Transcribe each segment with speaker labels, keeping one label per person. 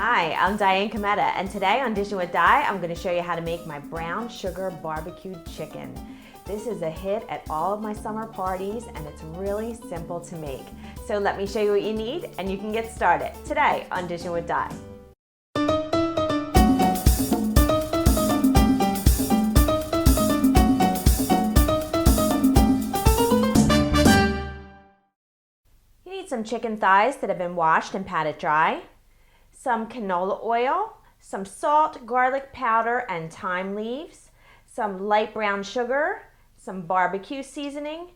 Speaker 1: Hi, I'm Diane Kometa, and today on Dishin with Di, I'm going to show you how to make my brown sugar barbecued chicken. This is a hit at all of my summer parties, and it's really simple to make. So let me show you what you need, and you can get started today on Dishin with Di. You need some chicken thighs that have been washed and patted dry, some canola oil, some salt, garlic powder, and thyme leaves, some light brown sugar, some barbecue seasoning,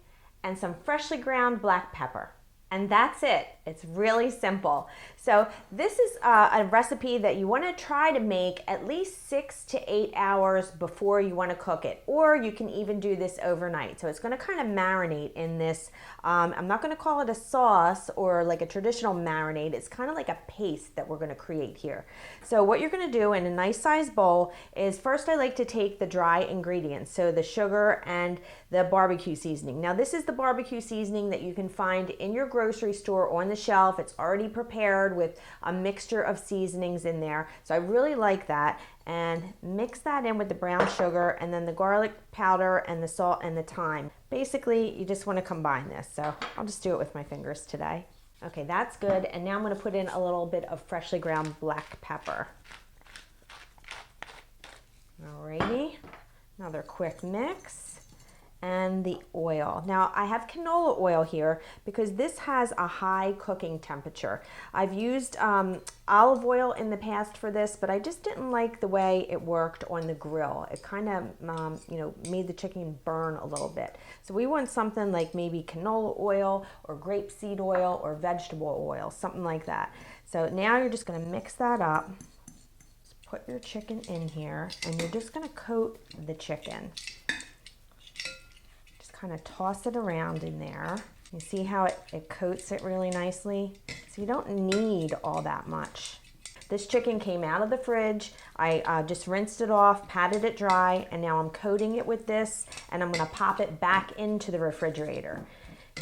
Speaker 1: and some freshly ground black pepper. And that's it. It's really simple. So this is a recipe that you want to try to make at least 6 to 8 hours before you want to cook it, or you can even do this overnight. So it's going to kind of marinate in this, I'm not going to call it a sauce or like a traditional marinade. It's kind of like a paste that we're going to create here. So what you're going to do in a nice sized bowl is first I like to take the dry ingredients, so the sugar and the barbecue seasoning. Now this is the barbecue seasoning that you can find in your grocery store on the shelf. It's already prepared with a mixture of seasonings in there. So I really like that. And mix that in with the brown sugar and then the garlic powder and the salt and the thyme. Basically, you just want to combine this. So I'll just do it with my fingers today. Okay, that's good. And now I'm going to put in a little bit of freshly ground black pepper. Alrighty, another quick mix. And the oil. Now I have canola oil here because this has a high cooking temperature. I've used olive oil in the past for this, but I just didn't like the way it worked on the grill. It kind of made the chicken burn a little bit. So we want something like maybe canola oil or grapeseed oil or vegetable oil, something like that. So now you're just going to mix that up. Just put your chicken in here and you're just going to coat the chicken. Kind of toss it around in there. You see how it coats it really nicely? So you don't need all that much. This chicken came out of the fridge. I just rinsed it off, patted it dry, and now I'm coating it with this, and I'm gonna pop it back into the refrigerator.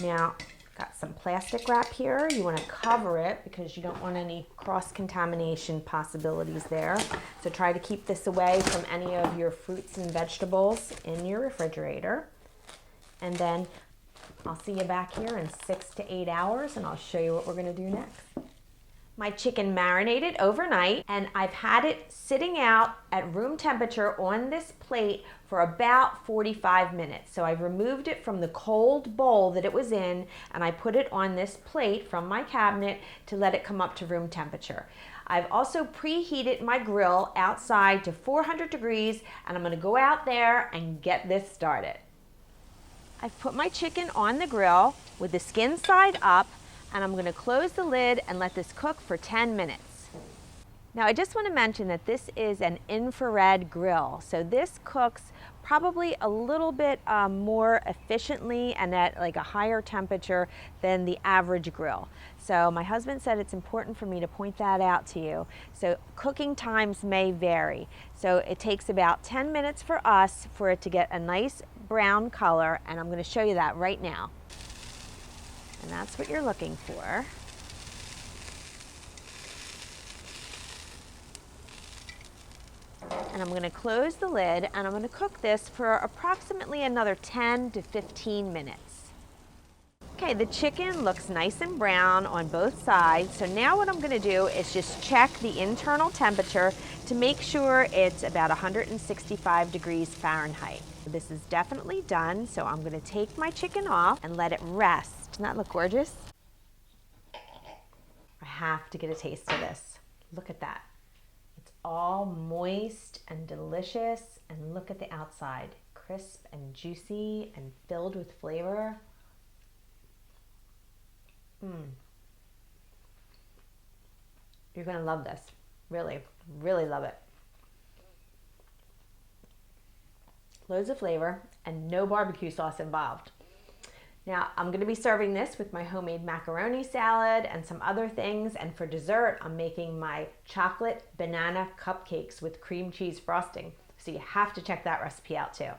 Speaker 1: Now, got some plastic wrap here. You wanna cover it because you don't want any cross-contamination possibilities there. So try to keep this away from any of your fruits and vegetables in your refrigerator. And then I'll see you back here in 6 to 8 hours and I'll show you what we're gonna do next. My chicken marinated overnight and I've had it sitting out at room temperature on this plate for about 45 minutes. So I've removed it from the cold bowl that it was in and I put it on this plate from my cabinet to let it come up to room temperature. I've also preheated my grill outside to 400 degrees and I'm gonna go out there and get this started. I've put my chicken on the grill with the skin side up and I'm going to close the lid and let this cook for 10 minutes. Now I just want to mention that this is an infrared grill, so this cooks probably a little bit more efficiently and at like a higher temperature than the average grill. So my husband said it's important for me to point that out to you. So cooking times may vary. So it takes about 10 minutes for us for it to get a nice brown color, and I'm going to show you that right now. And that's what you're looking for. And I'm going to close the lid and I'm going to cook this for approximately another 10 to 15 minutes. Okay, the chicken looks nice and brown on both sides. So now what I'm going to do is just check the internal temperature to make sure it's about 165 degrees Fahrenheit. This is definitely done, so I'm going to take my chicken off and let it rest. Doesn't that look gorgeous? I have to get a taste of this. Look at that. It's all moist and delicious, and look at the outside. Crisp and juicy and filled with flavor. You're going to love this. Really, really love it. Loads of flavor and no barbecue sauce involved. Now I'm going to be serving this with my homemade macaroni salad and some other things, and for dessert I'm making my chocolate banana cupcakes with cream cheese frosting. So you have to check that recipe out too.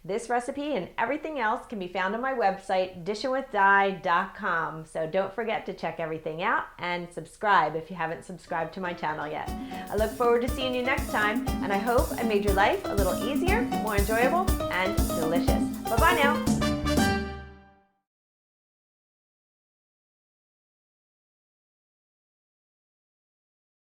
Speaker 1: This recipe and everything else can be found on my website, dishinwithdi.com. So don't forget to check everything out and subscribe if you haven't subscribed to my channel yet. I look forward to seeing you next time, and I hope I made your life a little easier, more enjoyable, and delicious. Bye-bye now.